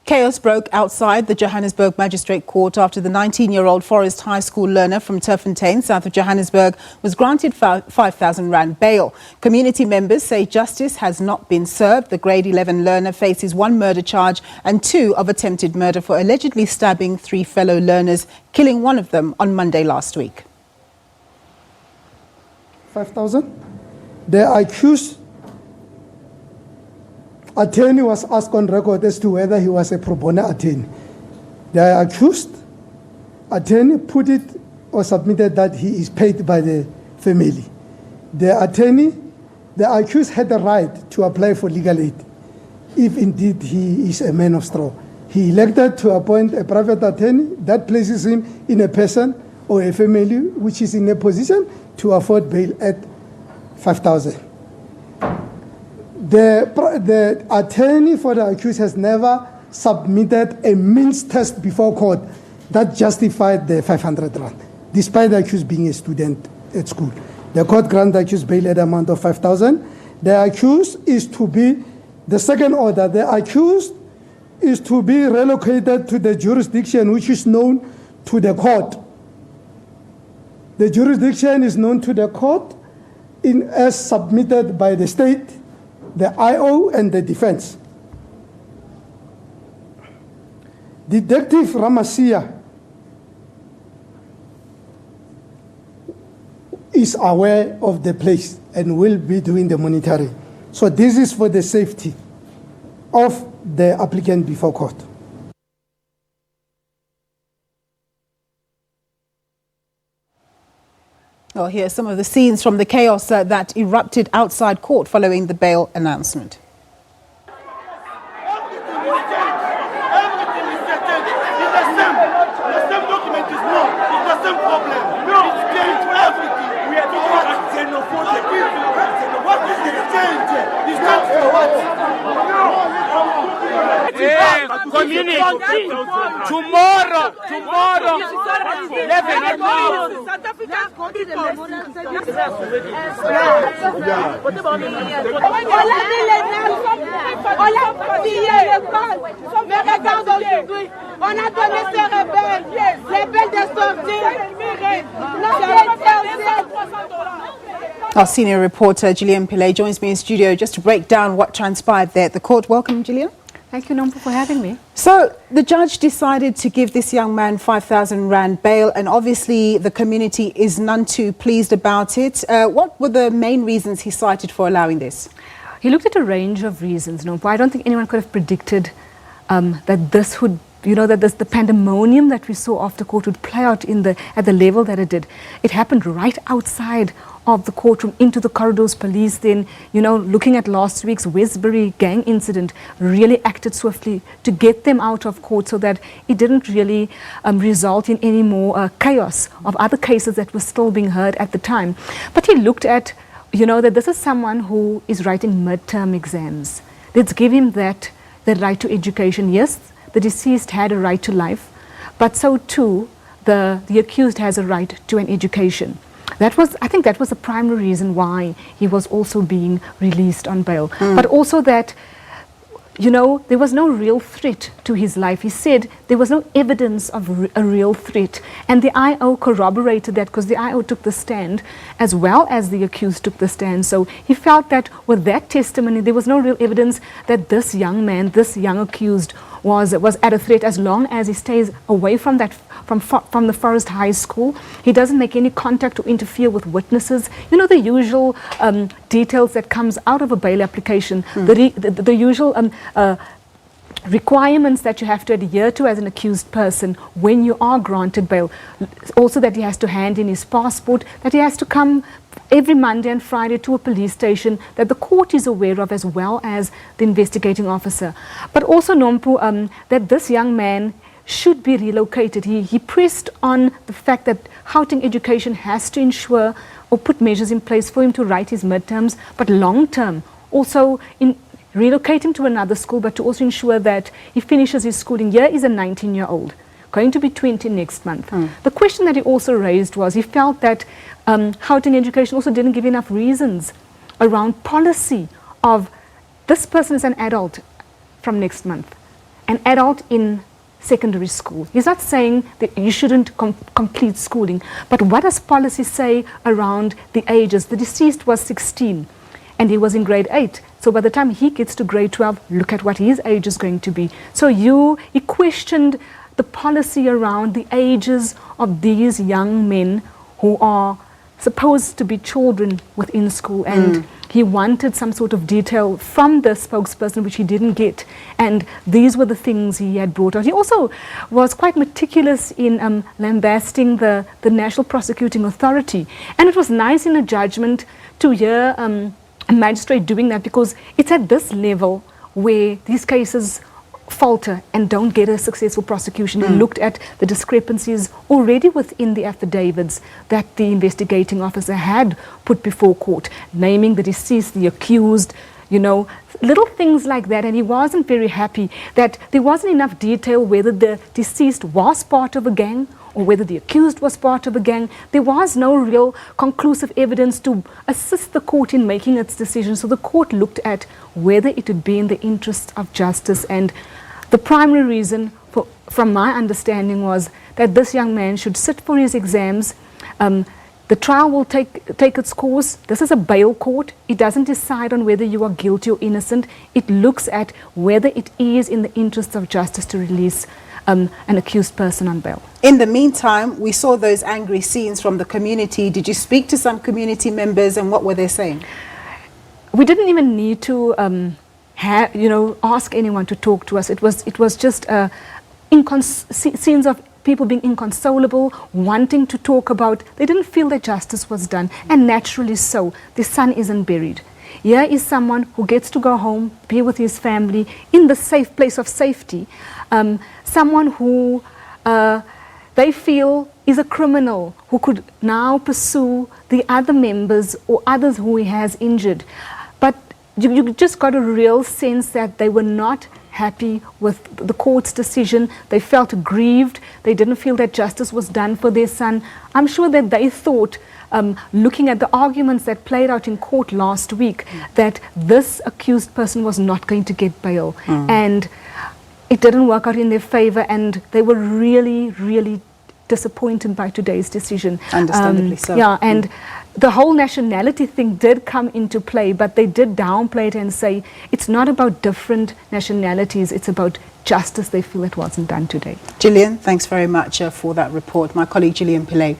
Chaos broke outside the Johannesburg Magistrate Court after the 19-year-old Forest High School learner from Turffontein, south of Johannesburg, was granted 5,000 rand bail. Community members say justice has not been served. The grade 11 learner faces 1 murder charge and 2 of attempted murder for allegedly stabbing 3 fellow learners, killing one of them on Monday last week. 5,000. The accused attorney was asked on record as to whether he was a pro bono attorney. The accused attorney put it or submitted that he is paid by the family. The accused had the right to apply for legal aid if indeed he is a man of straw. He elected to appoint a private attorney that places him in a person or a family which is in a position to afford bail at 5,000. The attorney for the accused has never submitted a means test before court that justified the 500 rand, despite the accused being a student at school. The court granted the accused bail at an amount of 5,000. The accused is to be, the second order, the accused is to be relocated to the jurisdiction which is known to the court. The jurisdiction is known to the court as submitted by the state, the IO and the defense. Detective Ramasia is aware of the place and will be doing the monitoring. So this is for the safety of the applicant before court. Well, here are some of the scenes from the chaos that erupted outside court following the bail announcement. Community, tomorrow, 11 o'clock. On a donné ces rebelles, les rebelles de sortie. Our senior reporter Gillian Pillay joins me in studio just to break down what transpired there at the court. Welcome, Gillian. Thank you, Nompo, for having me. So the judge decided to give this young man 5,000 rand bail, and obviously the community is none too pleased about it. What were the main reasons he cited for allowing this? He looked at a range of reasons, Nompo. I don't think anyone could have predicted that this would, the pandemonium that we saw after court would play out at the level that it did. It happened right outside of the courtroom, into the corridors. Police then, looking at last week's Westbury gang incident, really acted swiftly to get them out of court so that it didn't really result in any more chaos of other cases that were still being heard at the time. But he looked at, that this is someone who is writing midterm exams. Let's give him that right to education. Yes, the deceased had a right to life, but so too the accused has a right to an education. I think that was the primary reason why he was also being released on bail. But also that, there was no real threat to his life. He said there was no evidence of a real threat. And the IO corroborated that, because the IO took the stand as well as the accused took the stand. So he felt that with that testimony, there was no real evidence that this young man, this young accused, was at a threat, as long as he stays away from the Forest High School. He doesn't make any contact or interfere with witnesses. The usual details that comes out of a bail application, the usual requirements that you have to adhere to as an accused person when you are granted bail. Also that he has to hand in his passport, that he has to come every Monday and Friday to a police station that the court is aware of, as well as the investigating officer. But also, Nompo, that this young man should be relocated. He pressed on the fact that Gauteng Education has to ensure or put measures in place for him to write his midterms, but long term also relocate him to another school, but to also ensure that he finishes his schooling. Here is a 19-year-old, going to be 20 next month. The question that he also raised was he felt that Gauteng Education also didn't give enough reasons around policy of this person is an adult from next month. an adult in secondary school. He's not saying that you shouldn't complete schooling, but what does policy say around the ages? The deceased was 16 and he was in grade 8. So by the time he gets to grade 12, look at what his age is going to be. So he questioned the policy around the ages of these young men who are supposed to be children within school, and he wanted some sort of detail from the spokesperson, which he didn't get, and these were the things he had brought out. He also was quite meticulous in lambasting the National Prosecuting Authority, and it was nice in a judgment to hear a magistrate doing that, because it's at this level where these cases falter and don't get a successful prosecution. He looked at the discrepancies already within the affidavits that the investigating officer had put before court, naming the deceased, the accused, little things like that. And he wasn't very happy that there wasn't enough detail whether the deceased was part of a gang or whether the accused was part of a gang. There was no real conclusive evidence to assist the court in making its decision. So the court looked at whether it would be in the interest of justice, and the primary reason, from my understanding, was that this young man should sit for his exams. The trial will take its course. This is a bail court. It doesn't decide on whether you are guilty or innocent. It looks at whether it is in the interest of justice to release an accused person on bail. In the meantime, we saw those angry scenes from the community. Did you speak to some community members, and what were they saying? We didn't even need to ask anyone to talk to us. It was just scenes of people being inconsolable, wanting to talk about. They didn't feel that justice was done, and naturally so. The son isn't buried. Here is someone who gets to go home, be with his family in the safe place of safety. Someone who they feel is a criminal who could now pursue the other members or others who he has injured. But you just got a real sense that they were not happy with the court's decision. They felt grieved. They didn't feel that justice was done for their son. I'm sure that they thought, looking at the arguments that played out in court last week, that this accused person was not going to get bail. And it didn't work out in their favor, and they were really, really disappointed by today's decision. Understandably so. Yeah, and the whole nationality thing did come into play, but they did downplay it and say it's not about different nationalities, it's about justice. They feel it wasn't done today. Gillian, thanks very much for that report. My colleague Gillian Pillay.